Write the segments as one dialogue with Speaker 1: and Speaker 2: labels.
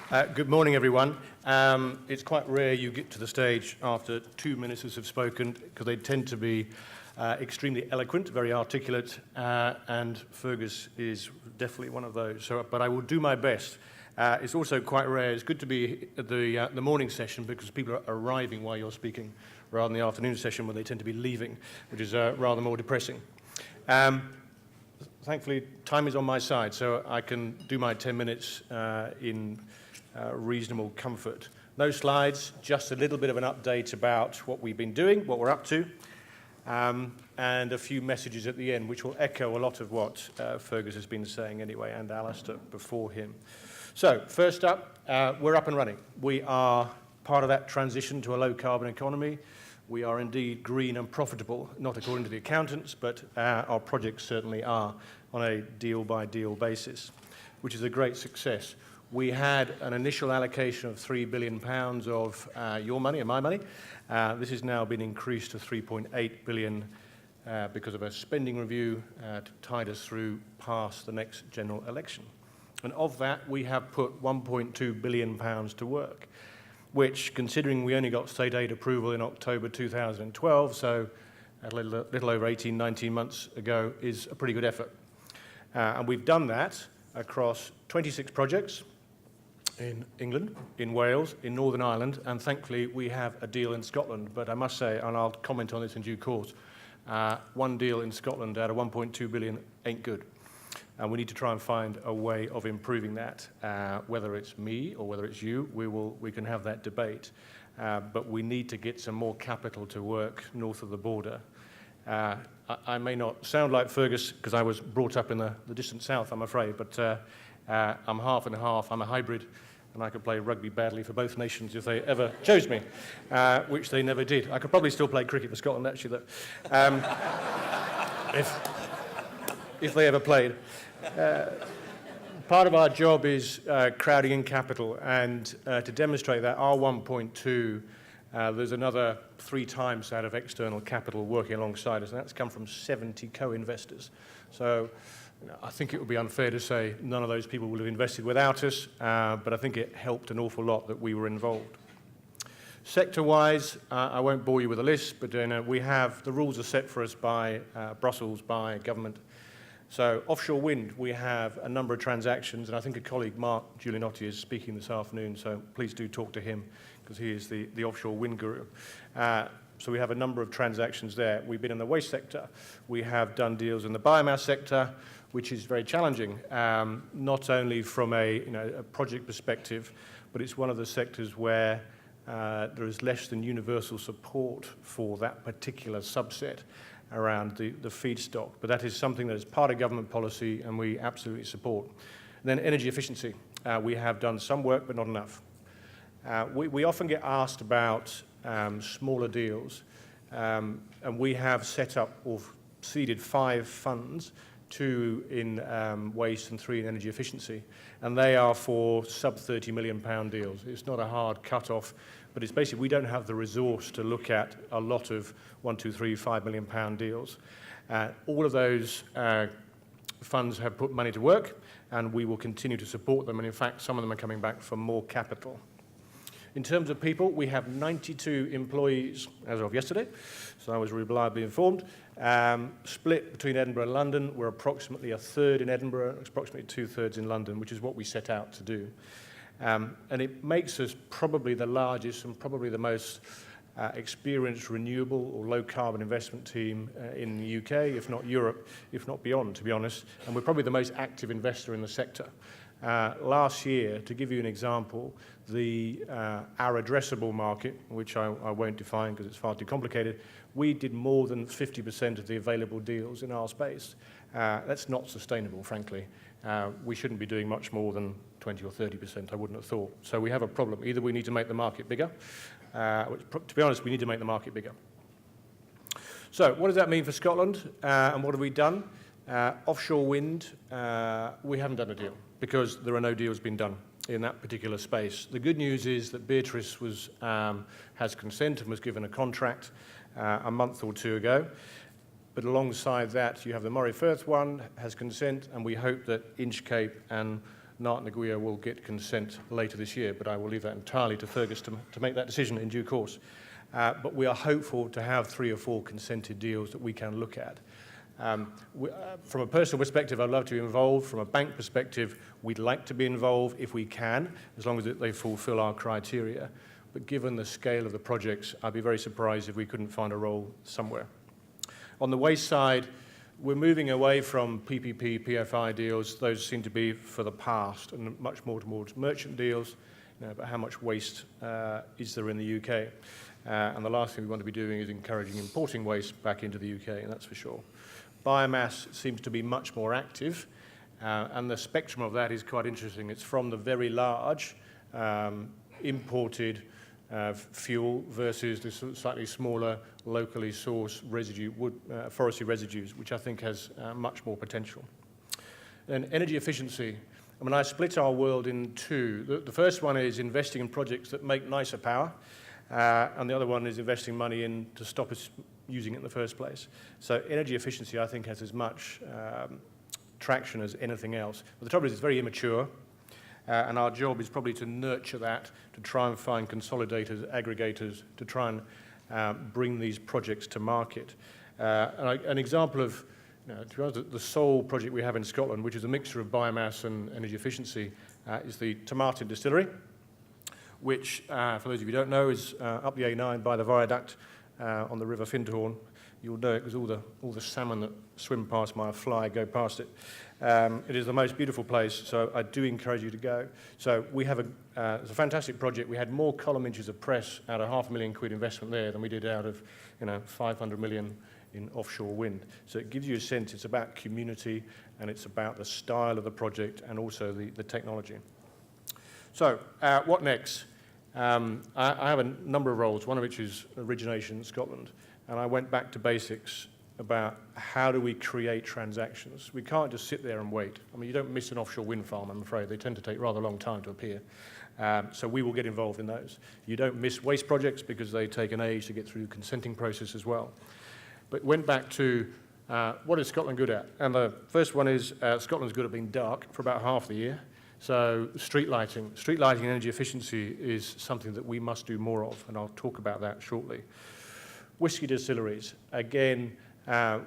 Speaker 1: Good morning, everyone. It's quite rare you get to the stage after 2 ministers have spoken, because they tend to be extremely eloquent, very articulate, and Fergus is definitely one of those. But I will do my best. It's also quite rare. It's good to be at the morning session because people are arriving while you're speaking, rather than the afternoon session when they tend to be leaving, which is rather more depressing. Thankfully, time is on my side, so I can do my 10 minutes in reasonable comfort. No slides, just a little bit of an update about what we've been doing, what we're up to, and a few messages at the end, which will echo a lot of what Fergus has been saying anyway, and Alistair before him. So, first up, we're up and running. We are part of that transition to a low-carbon economy. We are indeed green and profitable, not according to the accountants, but our projects certainly are on a deal-by-deal basis, which is a great success. We had an initial allocation of £3 billion of your money and my money. This has now been increased to £3.8 billion because of a spending review to tide us through past the next general election. And of that, we have put £1.2 billion to work, which, considering we only got state aid approval in October 2012, so a little over 18, 19 months ago, is a pretty good effort. And we've done that across 26 projects in England, in Wales, in Northern Ireland, and thankfully we have a deal in Scotland. But I must say, and I'll comment on this in due course, one deal in Scotland out of 1.2 billion ain't good. And we need to try and find a way of improving that. Whether it's me or whether it's you, we can have that debate. But we need to get some more capital to work north of the border. I may not sound like Fergus because I was brought up in the distant south, I'm afraid, but I'm half and half. I'm a hybrid, and I could play rugby badly for both nations if they ever chose me, which they never did. I could probably still play cricket for Scotland, actually, though, if they ever played. Part of our job is crowding in capital, and to demonstrate that, our 1.2, there's another 3 times that of external capital working alongside us, and that's come from 70 co-investors. So I think it would be unfair to say none of those people would have invested without us, but I think it helped an awful lot that we were involved. Sector-wise, I won't bore you with a list, but we have, the rules are set for us by Brussels, by government. So offshore wind, we have a number of transactions, and I think a colleague, Mark Giulianotti, is speaking this afternoon, so please do talk to him, because he is the offshore wind guru. So we have a number of transactions there. We've been in the waste sector. We have done deals in the biomass sector, which is very challenging, not only from a project perspective, but it's one of the sectors where there is less than universal support for that particular subset around the feedstock. But that is something that is part of government policy, and we absolutely support. And then energy efficiency. We have done some work, but not enough. We often get asked about smaller deals, and we have set up or seeded 5 funds, 2 in waste and 3 in energy efficiency, and they are for sub-£30 million deals. It's not a hard cut-off, but it's basically we don't have the resource to look at a lot of 1, 2, 3, £5 million deals. All of those funds have put money to work, and we will continue to support them, and in fact some of them are coming back for more capital. In terms of people, we have 92 employees as of yesterday, so I was reliably informed. Split between Edinburgh and London. We're approximately 1/3 in Edinburgh, approximately 2/3 in London, which is what we set out to do. And it makes us probably the largest and probably the most experienced renewable or low-carbon investment team in the UK, if not Europe, if not beyond, to be honest. And we're probably the most active investor in the sector. Last year, to give you an example, our addressable market, which I won't define because it's far too complicated, we did more than 50% of the available deals in our space. That's not sustainable, frankly. We shouldn't be doing much more than 20 or 30%, I wouldn't have thought. So we have a problem. Either we need to make the market bigger, to be honest, we need to make the market bigger. So what does that mean for Scotland, and what have we done? Offshore wind, we haven't done a deal because there are no deals being done in that particular space. The good news is that Beatrice has consent and was given a contract a month or 2 ago. But alongside that, you have the Moray Firth one, has consent, and we hope that Inchcape and Nart and Aguirre will get consent later this year, but I will leave that entirely to Fergus to make that decision in due course. But we are hopeful to have 3 or 4 consented deals that we can look at. From a personal perspective, I'd love to be involved. From a bank perspective, we'd like to be involved if we can, as long as they fulfill our criteria. But given the scale of the projects, I'd be very surprised if we couldn't find a role somewhere. On the waste side, we're moving away from PPP, PFI deals. Those seem to be for the past, and much more towards merchant deals. But how much waste is there in the UK? And the last thing we want to be doing is encouraging importing waste back into the UK, and that's for sure. Biomass seems to be much more active, and the spectrum of that is quite interesting. It's from the very large imported fuel versus the slightly smaller, locally sourced residue, forestry residues, which I think has much more potential. Then energy efficiency. I mean, I split our world in 2. The first one is investing in projects that make nicer power, and the other one is investing money in to stop us using it in the first place. So energy efficiency, I think, has as much traction as anything else. But the trouble is it's very immature, and our job is probably to nurture that, to try and find consolidators, aggregators, to try and bring these projects to market. An example of to be honest, the sole project we have in Scotland, which is a mixture of biomass and energy efficiency, is the Tomartin distillery, which, for those of you who don't know, is up the A9 by the viaduct on the River Findhorn. You'll know it because all the salmon that swim past my fly go past it. It is the most beautiful place, so I do encourage you to go. So we have it's a fantastic project. We had more column inches of press out of £500,000 investment there than we did out of 500 million in offshore wind. So it gives you a sense. It's about community, and it's about the style of the project and also the technology. So what next? I have a number of roles, one of which is origination in Scotland. And I went back to basics about how do we create transactions. We can't just sit there and wait. I mean, you don't miss an offshore wind farm, I'm afraid. They tend to take rather a long time to appear. So we will get involved in those. You don't miss waste projects because they take an age to get through the consenting process as well. But went back to what is Scotland good at? And the first one is Scotland's good at being dark for about half the year. So street lighting and energy efficiency is something that we must do more of, and I'll talk about that shortly. Whisky distilleries, again,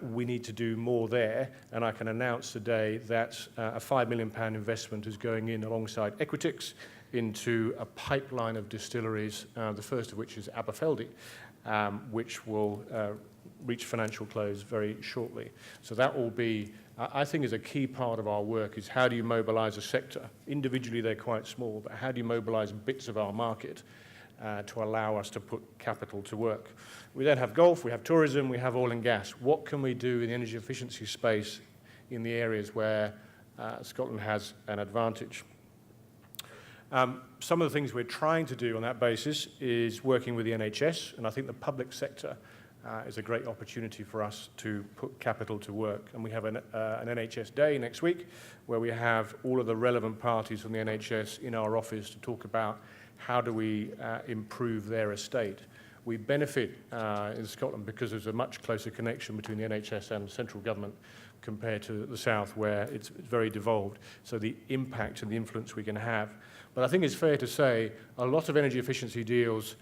Speaker 1: we need to do more there, and I can announce today that a £5 million investment is going in alongside Equitix into a pipeline of distilleries, the first of which is Aberfeldy, which will reach financial close very shortly. So that will be, I think, is a key part of our work, is how do you mobilize a sector? Individually, they're quite small, but how do you mobilize bits of our market to allow us to put capital to work? We then have golf, we have tourism, we have oil and gas. What can we do in the energy efficiency space in the areas where Scotland has an advantage? Some of the things we're trying to do on that basis is working with the NHS, and I think the public sector is a great opportunity for us to put capital to work. And we have an NHS day next week where we have all of the relevant parties from the NHS in our office to talk about how do we improve their estate. We benefit in Scotland because there's a much closer connection between the NHS and central government compared to the south, where it's very devolved. So the impact and the influence we can have. But I think it's fair to say a lot of energy efficiency deals,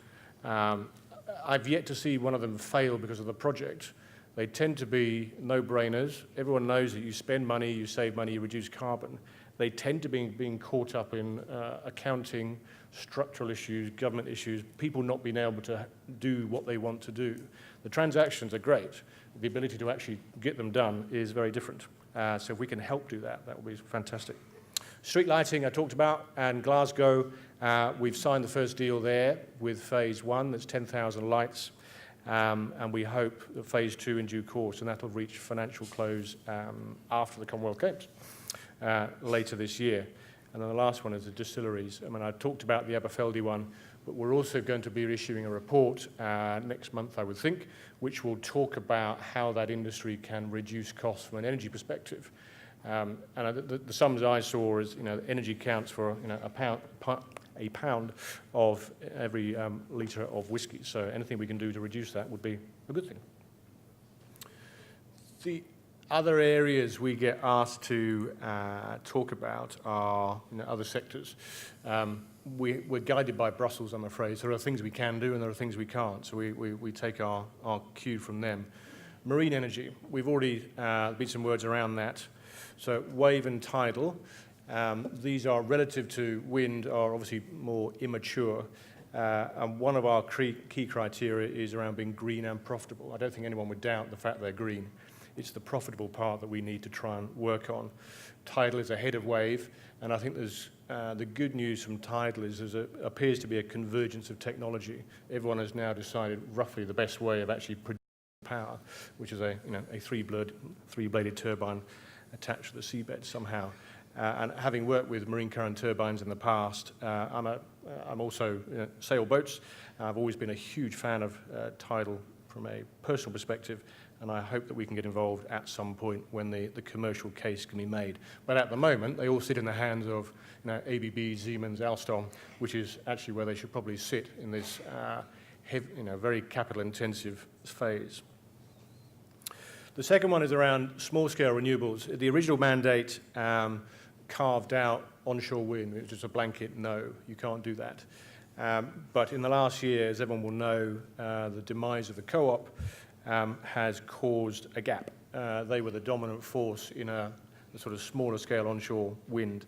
Speaker 1: I've yet to see one of them fail because of the project. They tend to be no-brainers. Everyone knows that you spend money, you save money, you reduce carbon. They tend to be being caught up in accounting, structural issues, government issues, people not being able to do what they want to do. The transactions are great. The ability to actually get them done is very different. So if we can help do that, that would be fantastic. Street lighting I talked about, and Glasgow, we've signed the first deal there with phase 1, that's 10,000 lights, and we hope that phase 2 in due course, and that'll reach financial close after the Commonwealth Games later this year. And then the last one is the distilleries. I mean, I talked about the Aberfeldy one, but we're also going to be issuing a report next month, I would think, which will talk about how that industry can reduce costs from an energy perspective. And the sums I saw is, energy counts for a pound of every litre of whiskey. So anything we can do to reduce that would be a good thing. Other areas we get asked to talk about are other sectors. We're guided by Brussels, I'm afraid. So there are things we can do and there are things we can't. So we take our cue from them. Marine energy, we've already been some words around that. So wave and tidal, these are relative to wind, are obviously more immature. And one of our key criteria is around being green and profitable. I don't think anyone would doubt the fact they're green. It's the profitable part that we need to try and work on. Tidal is ahead of wave, and I think there's the good news from tidal is there appears to be a convergence of technology. Everyone has now decided roughly the best way of actually producing power, which is a three-bladed turbine attached to the seabed somehow. And having worked with marine current turbines in the past, I'm also sailboats. I've always been a huge fan of tidal from a personal perspective, and I hope that we can get involved at some point when the commercial case can be made. But at the moment, they all sit in the hands of ABB, Siemens, Alstom, which is actually where they should probably sit in this very capital-intensive phase. The second one is around small-scale renewables. The original mandate carved out onshore wind. It was just a blanket no, you can't do that. But in the last year, as everyone will know, the demise of the co-op has caused a gap. They were the dominant force in a sort of smaller scale onshore wind.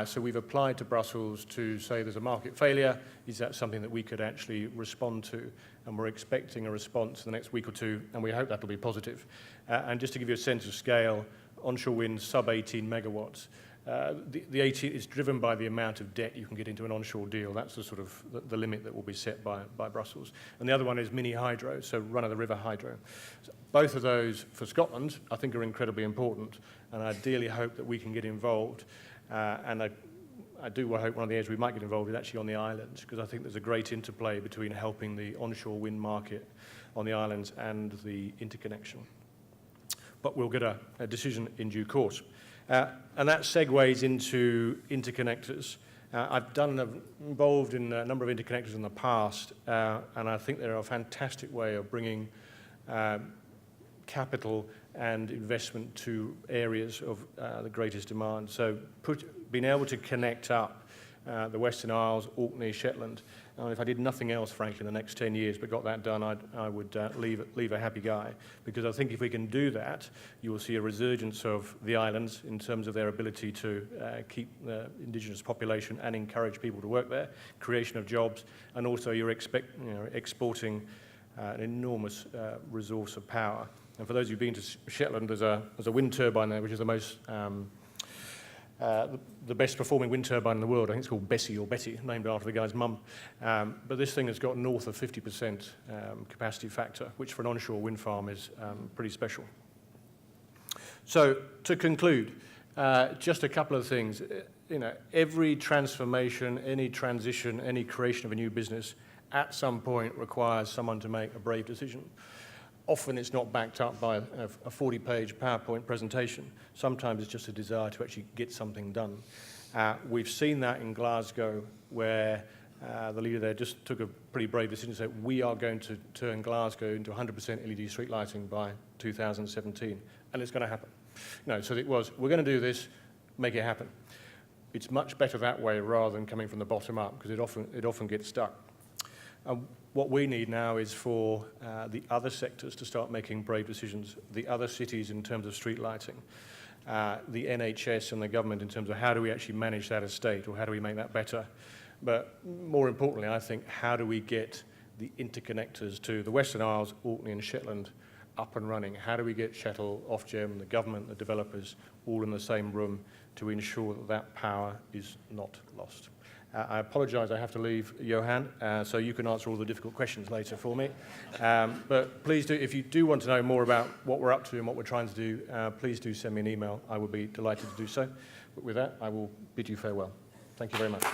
Speaker 1: So we've applied to Brussels to say there's a market failure. Is that something that we could actually respond to? And we're expecting a response in the next week or two, and we hope that'll be positive. And just to give you a sense of scale, onshore wind sub 18 megawatts. The 18 is driven by the amount of debt you can get into an onshore deal. That's the sort of the limit that will be set by Brussels. And the other one is mini hydro, so run-of-the-river hydro. So both of those for Scotland, I think, are incredibly important, and I ideally hope that we can get involved. And I do hope one of the areas we might get involved is actually on the islands, because I think there's a great interplay between helping the onshore wind market on the islands and the interconnection. But we'll get a decision in due course. And that segues into interconnectors. I've involved in a number of interconnectors in the past, and I think they're a fantastic way of bringing capital and investment to areas of the greatest demand. So being able to connect up the Western Isles, Orkney, Shetland. If I did nothing else, frankly, in the next 10 years, but got that done, I would leave a happy guy. Because I think if we can do that, you will see a resurgence of the islands in terms of their ability to keep the indigenous population and encourage people to work there, creation of jobs, and also you're exporting an enormous resource of power. And for those who've been to Shetland, there's a wind turbine there, which is the most the best performing wind turbine in the world. I think it's called Bessie or Betty, named after the guy's mum. But this thing has got north of 50% capacity factor, which for an onshore wind farm is pretty special. So to conclude, just a couple of things. Every transformation, any transition, any creation of a new business at some point requires someone to make a brave decision. Often it's not backed up by a 40-page PowerPoint presentation. Sometimes it's just a desire to actually get something done. We've seen that in Glasgow, where the leader there just took a pretty brave decision to say, we are going to turn Glasgow into 100% LED street lighting by 2017, and it's going to happen. So it was, we're going to do this, make it happen. It's much better that way rather than coming from the bottom up, because it often gets stuck. What we need now is for the other sectors to start making brave decisions, the other cities in terms of street lighting, the NHS and the government in terms of how do we actually manage that estate, or how do we make that better. But more importantly, I think, how do we get the interconnectors to the Western Isles, Orkney and Shetland up and running? How do we get Shettle, Ofgem, the government, the developers, all in the same room to ensure that that power is not lost? I apologise, I have to leave, Johan, so you can answer all the difficult questions later for me. But please do, if you do want to know more about what we're up to and what we're trying to do, please do send me an email. I would be delighted to do so. But with that, I will bid you farewell. Thank you very much.